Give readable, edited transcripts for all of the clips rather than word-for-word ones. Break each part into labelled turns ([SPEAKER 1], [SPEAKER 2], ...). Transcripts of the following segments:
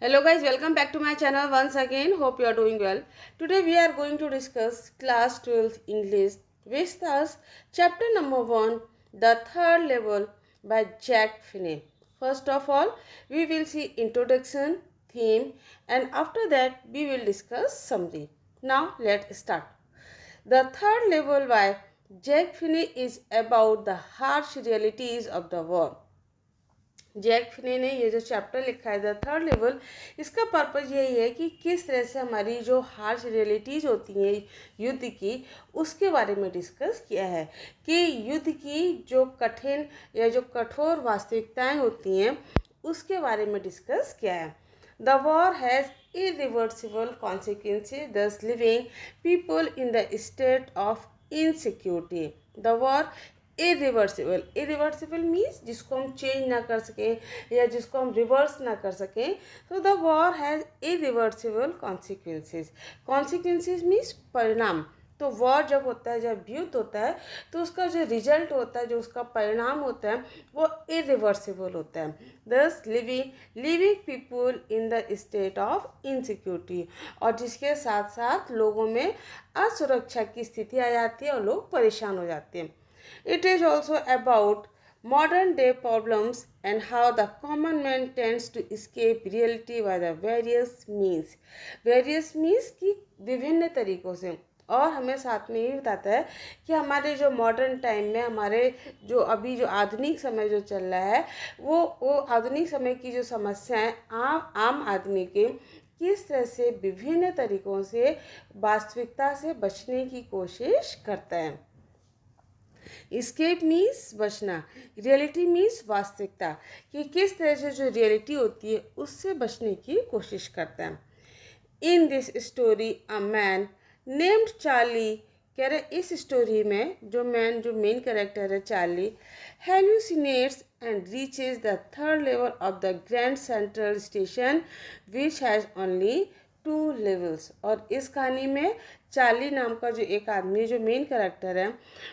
[SPEAKER 1] Hello guys, welcome back to my channel once again. Hope you are doing well. Today we are going to discuss class 12th English, which starts chapter number 1, The Third Level by Jack Finney. First of all, we will see introduction, theme, and after that we will discuss summary. Now let's start. The Third Level by Jack Finney is about the harsh realities of the war. Jack Finney ने ये जो chapter लिखा है the third level, इसका purpose यही है कि किस तरह से हमारी जो हार्श रियलिटीज़ होती हैं युद्ध की, उसके बारे में डिस्कस किया है कि युद्ध की जो कठिन या जो कठोर वास्तविकताएं होती हैं उसके बारे में डिस्कस किया है. The war has irreversible consequences, thus leaving people in the state of insecurity. The war irreversible means जिसको हम चेंज ना कर सकें या जिसको हम रिवर्स ना कर सकें. तो the war has irreversible consequences means परिणाम. तो वॉर जब होता है, जब युद्ध होता है, तो उसका जो रिजल्ट होता है, जो उसका परिणाम होता है, वो इरिवर्सिबल होता है. दस living people in the state of insecurity, और जिसके साथ साथ लोगों में असुरक्षा की स्थिति आ जाती है और लोग परेशान हो जाते हैं. It is also about modern day problems and how the common man tends to escape reality by the various means. Various means की विभिन्न तरीक़ों से. और हमें साथ में ये बताता है कि हमारे जो मॉडर्न टाइम में हमारे जो अभी जो आधुनिक समय जो चल रहा है वो आधुनिक समय की जो समस्याएं आम आदमी के किस तरह से विभिन्न तरीक़ों से वास्तविकता से बचने की कोशिश करता है. इस्केप मीन्स बचना, रियलिटी मीन्स वास्तविकता, कि किस तरह से जो रियलिटी होती है उससे बचने की कोशिश करता है. In this story a man named Charlie, कह रहे इस स्टोरी में जो मेन कैरेक्टर है Charlie, hallucinates and reaches the third level of the Grand Central Station which has only 2 levels. और इस कहानी में चार्ली नाम का जो एक आदमी जो मेन कैरेक्टर है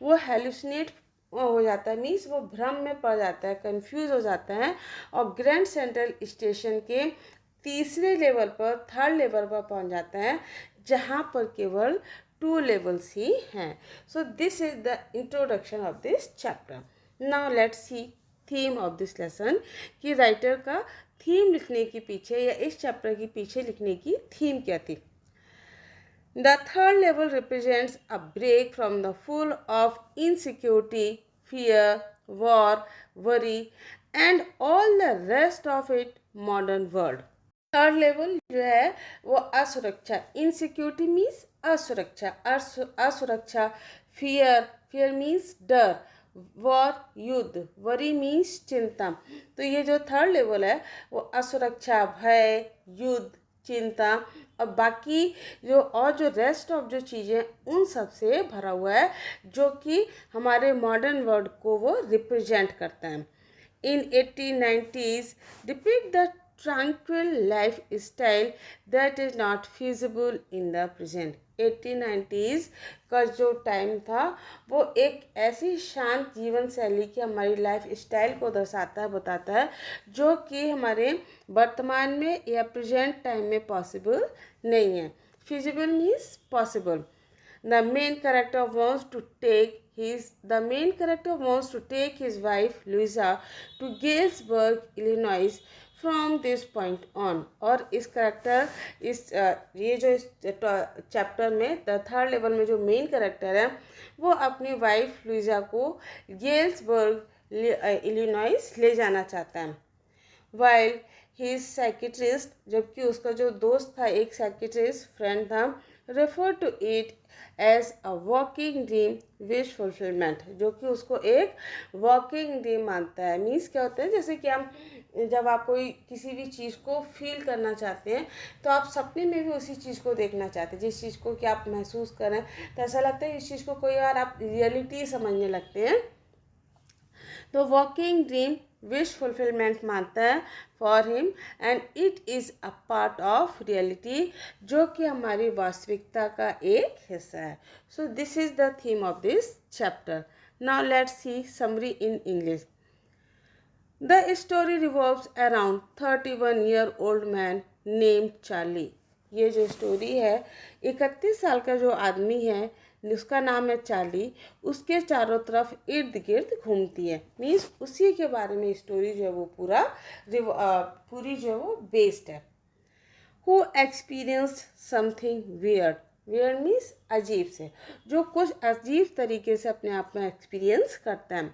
[SPEAKER 1] वो हेलुसिनेट हो जाता है, मीन्स वो भ्रम में पड़ जाता है, कंफ्यूज हो जाता है, और ग्रैंड सेंट्रल स्टेशन के तीसरे लेवल पर, थर्ड लेवल पर पहुंच जाता है, जहां पर केवल 2 लेवल्स ही हैं. So this is the introduction of this chapter. Now let's see theme of this lesson, कि राइटर का थीम लिखने के पीछे या इस चैप्टर के पीछे लिखने की थीम क्या थी. The third level represents a break from the full of insecurity, fear, war, worry and all the rest of it modern world. Third level जो है वो असुरक्षा, इनसिक्योरिटी मीन्स असुरक्षा, फियर मीन्स डर, वॉर युद्ध, वरी मीन्स चिंता. तो ये जो थर्ड लेवल है वो असुरक्षा, भय, युद्ध, चिंता और बाकी जो रेस्ट ऑफ जो चीज़ें उन सब से भरा हुआ है, जो कि हमारे मॉडर्न वर्ल्ड को वो रिप्रेजेंट करता है. इन 1890s depict the tranquil lifestyle that is not feasible in the present. 1890s का जो टाइम था वो एक ऐसी शांत जीवन शैली की हमारी लाइफ स्टाइल को दर्शाता है, बताता है, जो कि हमारे वर्तमान में या प्रेजेंट टाइम में पॉसिबल नहीं है. feasible means possible. The main character wants to take his wife Louisa to Galesburg, Illinois from this point on. और इस कैरेक्टर ये जो इस चैप्टर में द थर्ड लेवल में जो मेन कैरेक्टर है वो अपनी वाइफ लुइजा को गेल्सबर्ग इलिनॉइस ले जाना चाहता है. वाइल ही इज साइकिट्रिस्ट, जबकि उसका जो दोस्त था, एक साइकिट्रिस्ट फ्रेंड था, refer to it as a walking dream wish fulfilment, जो कि उसको एक वॉकिंग ड्रीम मानता है. मीन्स क्या होता है, जैसे कि हम जब आप कोई किसी भी चीज़ को फील करना चाहते हैं तो आप सपने में भी उसी चीज़ को देखना चाहते हैं, जिस चीज़ को कि आप महसूस करें, तो ऐसा लगता है इस चीज़ को कोई बार आप रियलिटी समझने लगते हैं. तो वॉकिंग ड्रीम विश फुलफिलमेंट मानता है for him, and it is a part of reality, जो कि हमारी वास्तविकता का एक हिस्सा है. So this is the theme of this chapter. Now let's see summary in English. The story revolves around 31-year-old man named Charlie. ये जो स्टोरी है, 31 साल का जो आदमी है उसका नाम है चार्ली, उसके चारों तरफ इर्द गिर्द घूमती है। मीन्स उसी के बारे में स्टोरी जो है वो पूरी जो है वो बेस्ड है। Who experienced something weird? Weird means अजीब से, जो कुछ अजीब तरीके से अपने आप में एक्सपीरियंस करता है।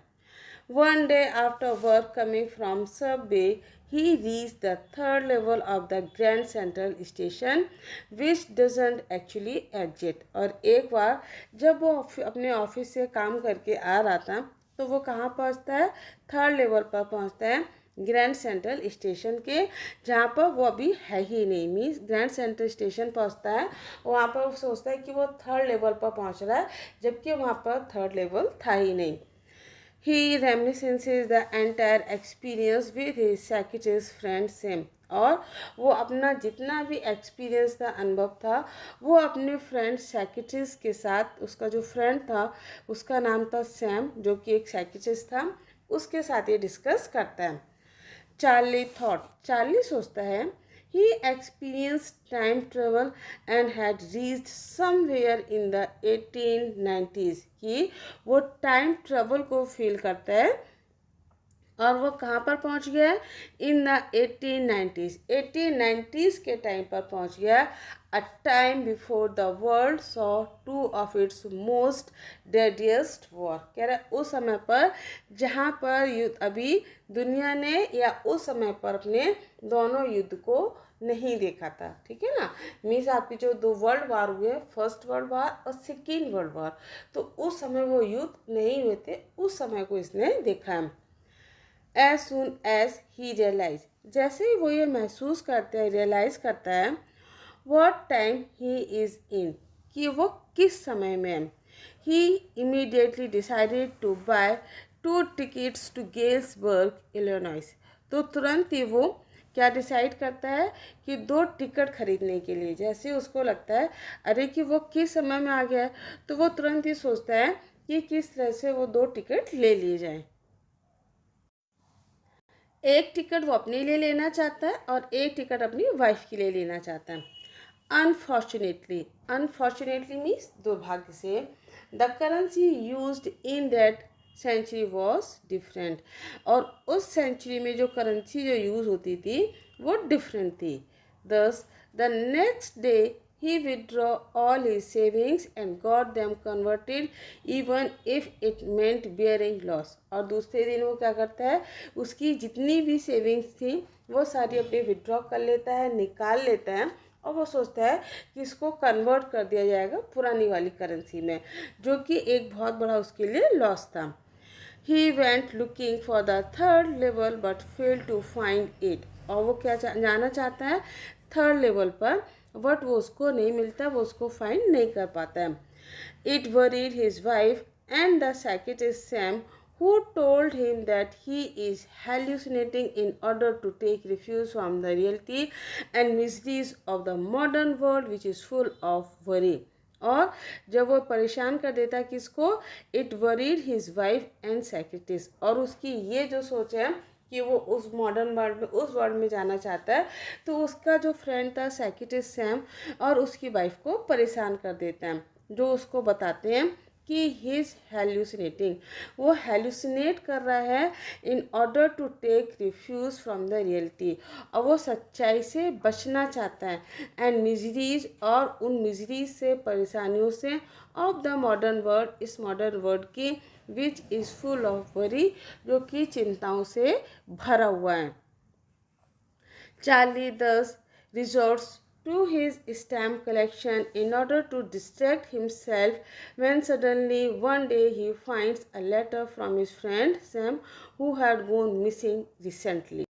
[SPEAKER 1] One day after work coming from subway, he reached the third level of the Grand Central Station, which doesn't actually exist. और एक बार जब वो अपने ऑफिस से काम करके आ रहा था तो वो कहाँ पहुँचता है? थर्ड लेवल पर पहुँचता है, ग्रैंड सेंट्रल स्टेशन के, जहाँ पर वो अभी है ही नहीं। मीन्स ग्रैंड सेंट्रल स्टेशन पहुँचता है, वहाँ पर वो सोचता है कि वो थर्ड लेवल पर पहुँच रहा है, जबकि वहाँ पर थर्ड लेवल था ही नहीं। He reminisces the entire experience with his psychiatrist friend Sam. और वो अपना जितना भी एक्सपीरियंस था, अनुभव था, वो अपने फ्रेंड साइकियाट्रिस्ट के साथ, उसका जो फ्रेंड था उसका नाम था सैम, जो कि एक साइकियाट्रिस्ट था, उसके साथ ये डिस्कस करता है। चार्ली सोचता है, he experienced time travel and had reached somewhere in the 1890s, कि वो टाइम ट्रेवल को फील करता है और वो कहाँ पर पहुँच गया है? इन द 1890s के टाइम पर पहुँच गया, a time before the world saw two of its most deadliest war. कह रहा है उस समय पर जहाँ पर युद्ध अभी दुनिया ने या उस समय पर अपने दोनों युद्ध को नहीं देखा था। ठीक है ना? मीन्स आपकी जो 2 वर्ल्ड वार हुए, फर्स्ट वर्ल्ड वार और सेकेंड वर्ल्ड वार, तो उस समय वो युद्ध नहीं हुए थे, उस समय को इसने देखा है। As soon as he realized, जैसे ही वो ये महसूस करता है, रियलाइज करता है, what time he is in, कि वो किस समय में है, he immediately decided to buy 2 tickets to Galesburg, Illinois. तो तुरंत ही वो क्या डिसाइड करता है कि 2 टिकट खरीदने के लिए। जैसे उसको लगता है अरे कि वो किस समय में आ गया है, तो वो तुरंत ही सोचता है कि किस तरह से वो 2 टिकट ले लिए जाएं। एक टिकट वो अपने लिए लेना चाहता है और एक टिकट अपनी वाइफ के लिए लेना चाहता है। अनफॉर्चुनेटली मीन्स दुर्भाग्य से, the currency used in that century was different, और उस सेंचुरी में जो करेंसी जो यूज़ होती थी वो डिफरेंट थी। दस the next day he withdrew all his savings and got them converted even if it meant bearing loss. और दूसरे दिन वो क्या करता है, उसकी जितनी भी सेविंग्स थी वो सारी अपने विड्रॉ कर लेता है, निकाल लेता है, और वो सोचता है कि इसको कन्वर्ट कर दिया जाएगा पुरानी वाली करेंसी में, जो कि एक बहुत बड़ा उसके लिए लॉस था। He went looking for the third level but failed to find it. और वो क्या जाना चाहता है? थर्ड लेवल पर, बट वो उसको नहीं मिलता, वो उसको फाइंड नहीं कर पाता है। It worried his wife and the psychiatrist Sam, who told him that he is hallucinating in order to take refuge from the reality and miseries of the modern world which is full of worry. और जब वो परेशान कर देता है किसको? It worried his wife and psychiatrist, और उसकी ये जो सोच है कि वो उस मॉडर्न वर्ल्ड में, उस वर्ल्ड में जाना चाहता है, तो उसका जो फ्रेंड था साइकियाट्रिस्ट सैम और उसकी वाइफ को परेशान कर देता है, जो उसको बताते हैं कि ही इज़ हेल्यूसिनेटिंग, वो हेल्यूसिनेट कर रहा है in order to take refuge from the reality, और वो सच्चाई से बचना चाहता है, एंड मिजरीज, और उन मिजरीज से, परेशानियों से, ऑफ द मॉडर्न वर्ल्ड, इस मॉडर्न वर्ल्ड की, which is full of worry, जो कि चिंताओं से भरा हुआ है। चार्ली दस resorts to his stamp collection in order to distract himself when suddenly one day he finds a letter from his friend Sam, who had gone missing recently.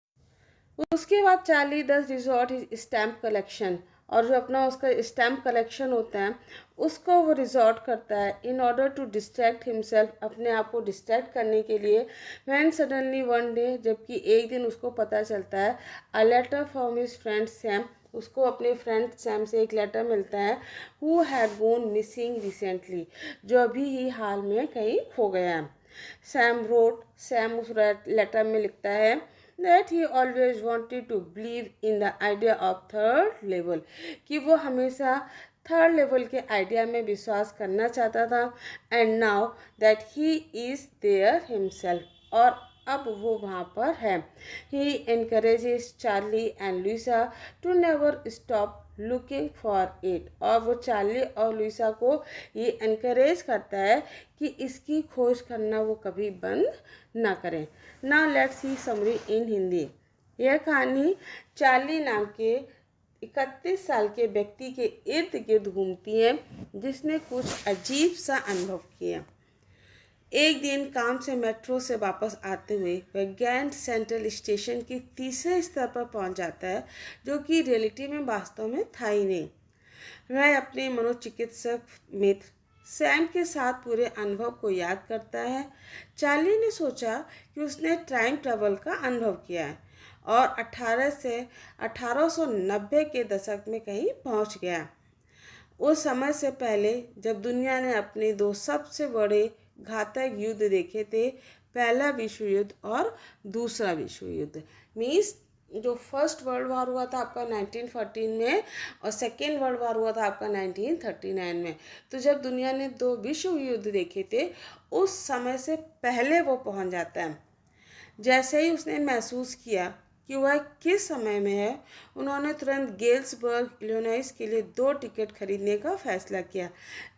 [SPEAKER 1] उसके बाद चार्ली दस रिजॉर्ट हिज स्टैम्प कलेक्शन, और जो अपना उसका stamp collection होता है उसको वो रिजॉर्ट करता है in order to distract himself, अपने आप को डिस्ट्रैक्ट करने के लिए। व्हेन सडनली वन डे, जबकि एक दिन उसको पता चलता है, a letter from his friend Sam, उसको अपने फ्रेंड सैम से एक लेटर मिलता है, who had gone missing recently, जो अभी ही हाल में कहीं खो गया है। सैम उस लेटर में लिखता है, that he always wanted to believe in the idea of third level, कि वो हमेशा थर्ड लेवल के आइडिया में विश्वास करना चाहता था. And now that he is there himself, और अब वो वहाँ पर है. He encourages Charlie and Luisa to never stop looking for it, और वो चार्ली और लुइसा को ये एनकरेज करता है कि इसकी खोज करना वो कभी बंद ना करें. नाउ लेट्स सी समरी इन हिंदी. यह कहानी चार्ली नाम के 31 साल के व्यक्ति के इर्द गिर्द घूमती है जिसने कुछ अजीब सा अनुभव किया. एक दिन काम से मेट्रो से वापस आते हुए वह ग्रैंड सेंट्रल स्टेशन के तीसरे स्तर पर पहुंच जाता है, जो कि रियलिटी में वास्तव में था ही नहीं. वह अपने मनोचिकित्सक मित्र सैम के साथ पूरे अनुभव को याद करता है. चार्ली ने सोचा कि उसने टाइम ट्रैवल का अनुभव किया है और 1890 के दशक में कहीं पहुंच गया. उस समय से पहले जब दुनिया ने अपने दो सबसे बड़े घातक युद्ध देखे थे, पहला विश्व युद्ध और दूसरा विश्व युद्ध. मीन्स जो फर्स्ट वर्ल्ड वॉर हुआ था आपका 1914 में और सेकेंड वर्ल्ड वॉर हुआ था आपका 1939 में. तो जब दुनिया ने दो विश्व युद्ध देखे थे उस समय से पहले वो पहुंच जाता है. जैसे ही उसने महसूस किया कि वह किस समय में है, उन्होंने तुरंत गेल्सबर्ग इलिनॉइस के लिए 2 टिकट खरीदने का फैसला किया,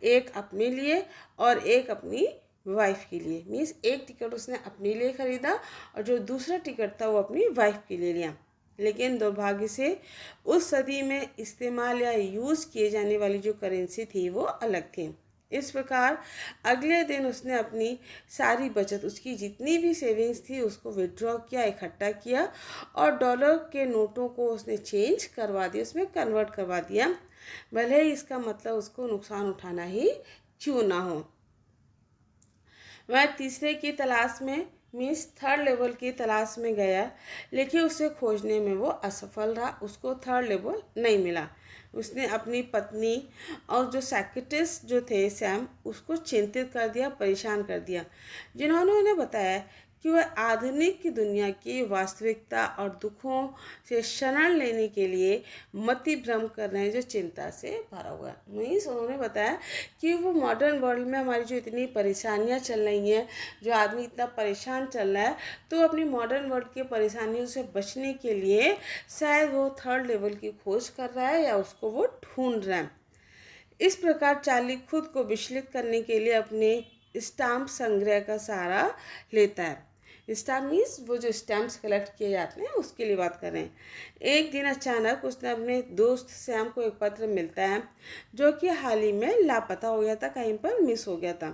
[SPEAKER 1] एक अपने लिए और एक अपनी वाइफ के लिए. मीन्स एक टिकट उसने अपने लिए खरीदा और जो दूसरा टिकट था वो अपनी वाइफ के लिए लिया. लेकिन दुर्भाग्य से उस सदी में इस्तेमाल या यूज़ किए जाने वाली जो करेंसी थी वो अलग थी. इस प्रकार अगले दिन उसने अपनी सारी बचत, उसकी जितनी भी सेविंग्स थी, उसको विड्रॉ किया, इकट्ठा किया और डॉलर के नोटों को उसने चेंज करवा दिया, उसमें कन्वर्ट करवा दिया, भले ही इसका मतलब उसको नुकसान उठाना ही क्यों ना हो. वह तीसरे की तलाश में मीन्स थर्ड लेवल की तलाश में गया, लेकिन उसे खोजने में वो असफल रहा. उसको थर्ड लेवल नहीं मिला. उसने अपनी पत्नी और जो साइकियाट्रिस्ट जो थे सैम, उसको चिंतित कर दिया, परेशान कर दिया, जिन्होंने उन्हें बताया कि वह आधुनिक की दुनिया की वास्तविकता और दुखों से शरण लेने के लिए मति भ्रम कर रहे हैं जो चिंता से भरा हुआ है. मीन्स उन्होंने बताया कि वो मॉडर्न वर्ल्ड में हमारी जो इतनी परेशानियां चल रही हैं, जो आदमी इतना परेशान चल रहा है, तो अपनी मॉडर्न वर्ल्ड की परेशानियों से बचने के लिए शायद वो थर्ड लेवल की खोज कर रहा है या उसको वो ढूंढ रहा है. इस प्रकार चार्ली खुद को विचलित करने के लिए अपने स्टाम्प संग्रह का सहारा लेता है. स्टाम्प मीन्स वो जो स्टैम्प्स कलेक्ट किए जाते हैं उसके लिए बात कर रहे हैं. एक दिन अचानक उसने अपने दोस्त सैम को एक पत्र मिलता है जो कि हाल ही में लापता हो गया था, कहीं पर मिस हो गया था.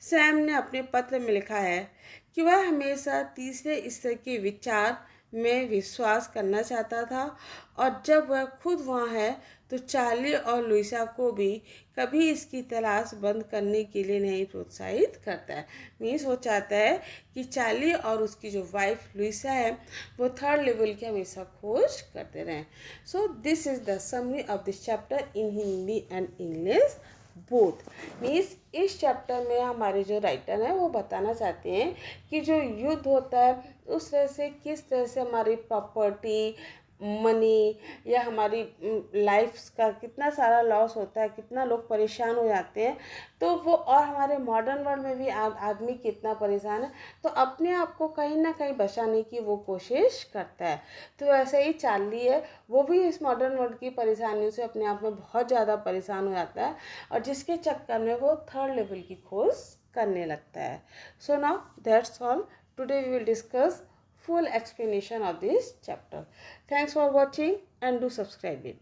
[SPEAKER 1] सैम ने अपने पत्र में लिखा है कि वह हमेशा तीसरे स्तर के विचार में विश्वास करना चाहता था और जब वह खुद वहाँ है तो चार्ली और लुइसा को भी कभी इसकी तलाश बंद करने के लिए नहीं प्रोत्साहित करता है. मीन्स वो चाहता है कि चार्ली और उसकी जो वाइफ लुइसा है वो थर्ड लेवल की हमेशा खोज करते रहें. So this is the summary of this chapter in Hindi and English both. Means इस चैप्टर में हमारे जो राइटर हैं वो बताना चाहते हैं कि जो युद्ध होता है उस तरह से किस तरह से हमारी प्रॉपर्टी, मनी या हमारी लाइफ का कितना सारा लॉस होता है, कितना लोग परेशान हो जाते हैं. तो वो और हमारे मॉडर्न वर्ल्ड में भी आदमी कितना परेशान है, तो अपने आप को कहीं ना कहीं बचाने की वो कोशिश करता है. तो ऐसे ही चार्ली है, वो भी इस मॉडर्न वर्ल्ड की परेशानियों से अपने आप में बहुत ज़्यादा परेशान हो जाता है और जिसके चक्कर में वो थर्ड लेवल की खोज करने लगता है. So now that's all. Today we will discuss full explanation of this chapter. Thanks for watching and do subscribe it.